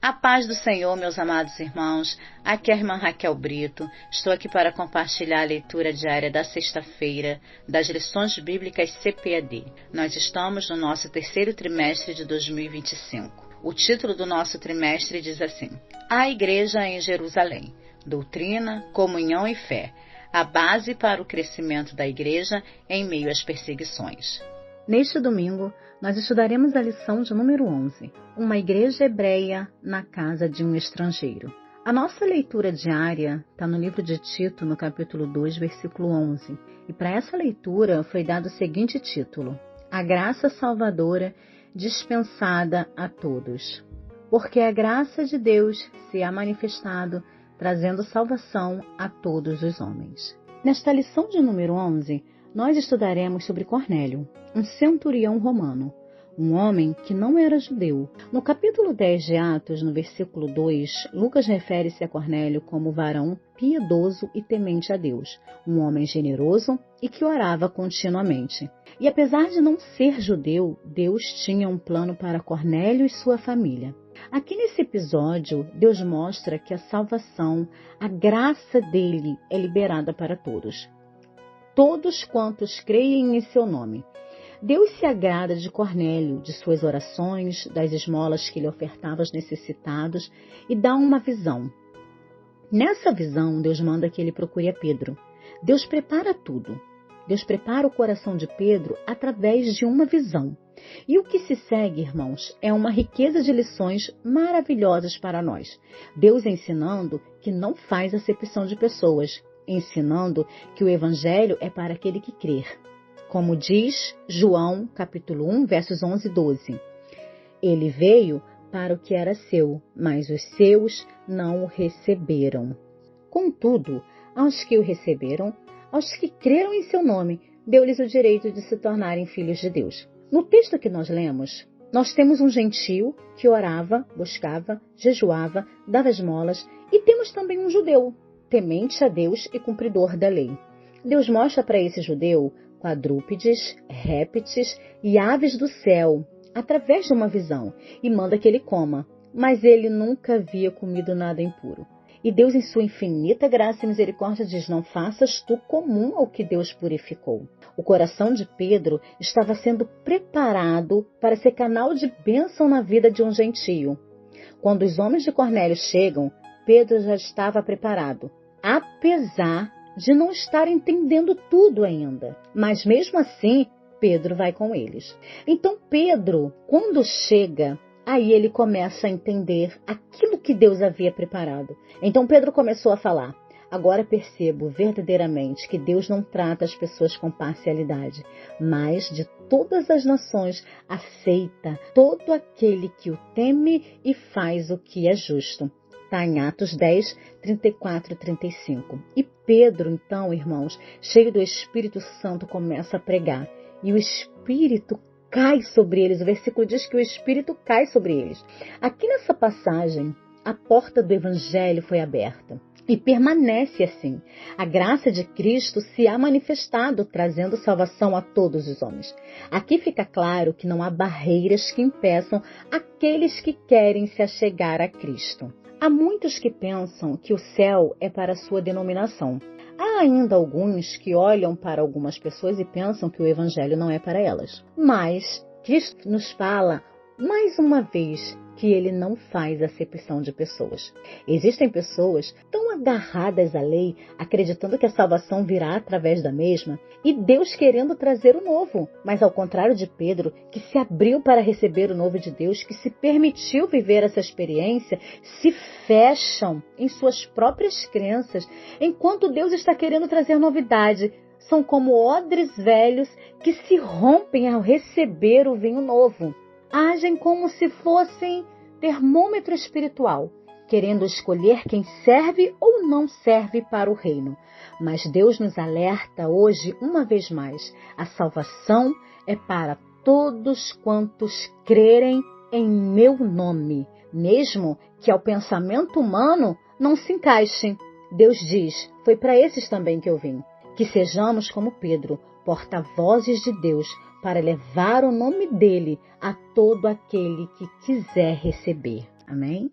A paz do Senhor, meus amados irmãos, aqui é a irmã Raquel Brito. Estou aqui para compartilhar a leitura diária da sexta-feira das lições bíblicas CPAD. Nós estamos no nosso terceiro trimestre de 2025. O título do nosso trimestre diz assim: A Igreja em Jerusalém, doutrina, comunhão e fé, a base para o crescimento da Igreja em meio às perseguições. Neste domingo, nós estudaremos a lição de número 11, uma igreja hebreia na casa de um estrangeiro. A nossa leitura diária está no livro de Tito, no capítulo 2, versículo 11. E para essa leitura foi dado o seguinte título: A graça salvadora dispensada a todos. Porque a graça de Deus se há manifestado, trazendo salvação a todos os homens. Nesta lição de número 11, nós estudaremos sobre Cornélio, um centurião romano, um homem que não era judeu. No capítulo 10 de Atos, no versículo 2, Lucas refere-se a Cornélio como varão piedoso e temente a Deus, um homem generoso e que orava continuamente. E apesar de não ser judeu, Deus tinha um plano para Cornélio e sua família. Aqui nesse episódio, Deus mostra que a salvação, a graça dele é liberada para todos. Todos quantos creem em seu nome. Deus se agrada de Cornélio, de suas orações, das esmolas que ele ofertava aos necessitados e dá uma visão. Nessa visão, Deus manda que ele procure a Pedro. Deus prepara tudo. Deus prepara o coração de Pedro através de uma visão. E o que se segue, irmãos, é uma riqueza de lições maravilhosas para nós. Deus ensinando que não faz acepção de pessoas, ensinando que o Evangelho é para aquele que crer. Como diz João, capítulo 1, versos 11 e 12. Ele veio para o que era seu, mas os seus não o receberam. Contudo, aos que o receberam, aos que creram em seu nome, deu-lhes o direito de se tornarem filhos de Deus. No texto que nós lemos, nós temos um gentio que orava, buscava, jejuava, dava esmolas, e temos também um judeu, temente a Deus e cumpridor da lei. Deus mostra para esse judeu quadrúpedes, répteis e aves do céu, através de uma visão, e manda que ele coma, mas ele nunca havia comido nada impuro. E Deus, em sua infinita graça e misericórdia, diz: não faças tu comum ao que Deus purificou. O coração de Pedro estava sendo preparado para ser canal de bênção na vida de um gentio. Quando os homens de Cornélio chegam, Pedro já estava preparado, apesar de não estar entendendo tudo ainda. Mas mesmo assim, Pedro vai com eles. Então Pedro, quando chega, aí ele começa a entender aquilo que Deus havia preparado. Então Pedro começou a falar: agora percebo verdadeiramente que Deus não trata as pessoas com parcialidade, mas de todas as nações aceita todo aquele que o teme e faz o que é justo. Está em Atos 10, 34 e 35. E Pedro, então, irmãos, cheio do Espírito Santo, começa a pregar. E o Espírito cai sobre eles. O versículo diz que o Espírito cai sobre eles. Aqui nessa passagem, a porta do Evangelho foi aberta. E permanece assim. A graça de Cristo se há manifestado, trazendo salvação a todos os homens. Aqui fica claro que não há barreiras que impeçam aqueles que querem se achegar a Cristo. Há muitos que pensam que o céu é para a sua denominação. Há ainda alguns que olham para algumas pessoas e pensam que o Evangelho não é para elas. Mas Cristo nos fala, mais uma vez, que ele não faz acepção de pessoas. Existem pessoas tão agarradas à lei, acreditando que a salvação virá através da mesma, e Deus querendo trazer o novo. Mas ao contrário de Pedro, que se abriu para receber o novo de Deus, que se permitiu viver essa experiência, se fecham em suas próprias crenças, enquanto Deus está querendo trazer novidade. São como odres velhos que se rompem ao receber o vinho novo. Agem como se fossem termômetro espiritual, querendo escolher quem serve ou não serve para o reino. Mas Deus nos alerta hoje, uma vez mais, a salvação é para todos quantos crerem em meu nome, mesmo que ao pensamento humano não se encaixem. Deus diz: foi para esses também que eu vim. Que sejamos como Pedro, porta-vozes de Deus, para levar o nome dele a todo aquele que quiser receber. Amém?